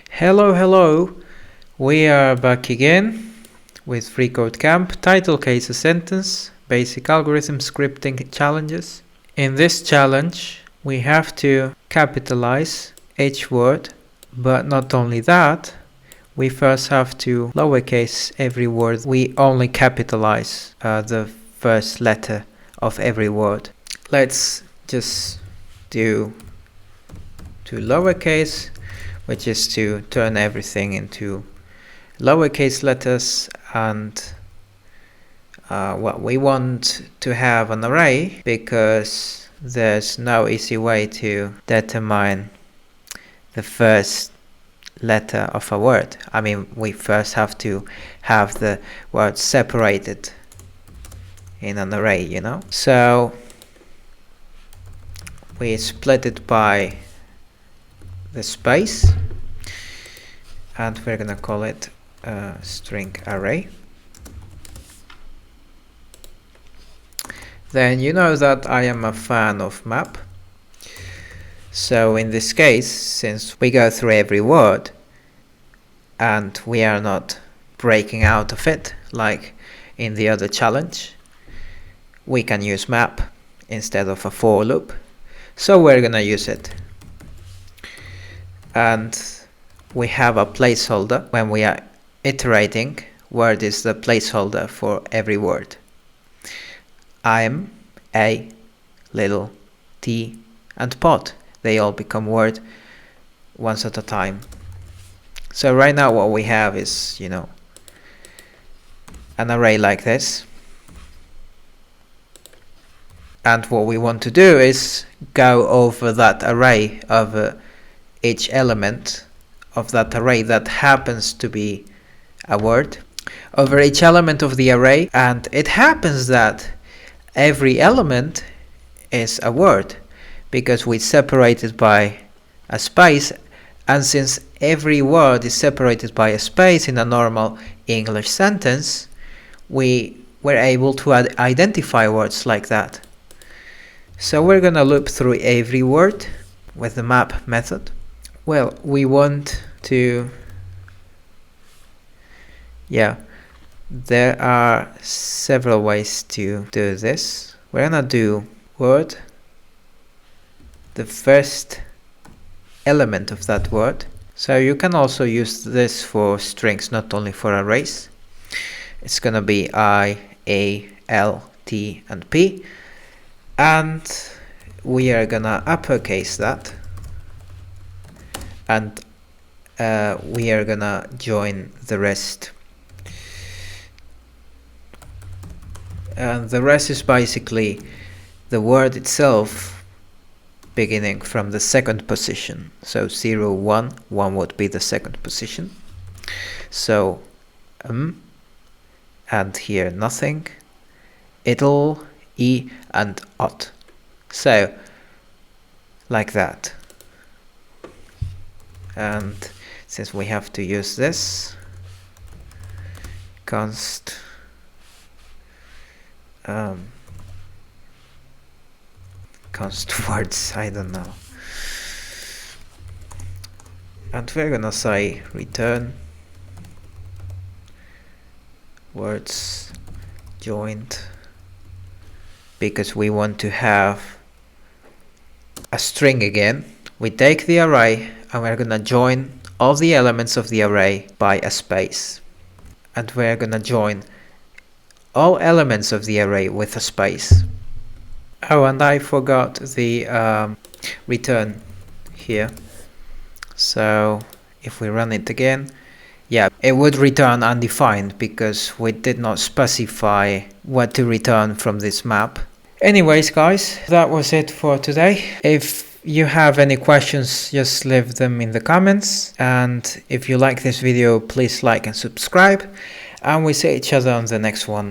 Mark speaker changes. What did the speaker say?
Speaker 1: Hello, we are back again with FreeCodeCamp, title case a sentence, basic algorithm scripting challenges. In this challenge, we have to capitalize each word, but not only that, we first have to lowercase every word. We only capitalize the first letter of every word. Let's just do lowercase, which is to turn everything into lowercase letters, and what we want to have an array because there's no easy way to determine the first letter of a word. I mean, we first have to have the word separated in an array, you know. So we split it by the space, and we're gonna call it a string array. Then you know that I am a fan of map. So in this case, since we go through every word and we are not breaking out of it like in the other challenge, we can use map instead of a for loop. So we're gonna use it. And we have a placeholder when we are iterating. Word is the placeholder for every word. I'm, a, little, t, and pot. They all become word once at a time. So right now what we have is, you know, an array like this. And what we want to do is go over that array of each element of that array that happens to be a word, over each element of the array, and it happens that every element is a word because we separate it by a space, and since every word is separated by a space in a normal English sentence, we were able to identify words like that. So we're gonna loop through every word with the map method. Well, we want to, there are several ways to do this. We're gonna do word, the first element of that word. So you can also use this for strings, not only for arrays. It's gonna be I, A, L, T, and P. And we are gonna uppercase that. And we are gonna join the rest. And the rest is basically the word itself beginning from the second position. So 0, 1, 1 would be the second position. So and here nothing, it'll, e, and ot. So like that. And since we have to use this const words, I don't know, and we're gonna say return words joined because we want to have a string again. We take the array and we're gonna join all the elements of the array by a space, and we're gonna join all elements of the array with a space. Oh, and I forgot the return here. So if we run it again, yeah, it would return undefined because we did not specify what to return from this map. Anyways, guys, that was it for today. If you have any questions, just leave them in the comments, and if you like this video, please like and subscribe, and we see each other on the next one.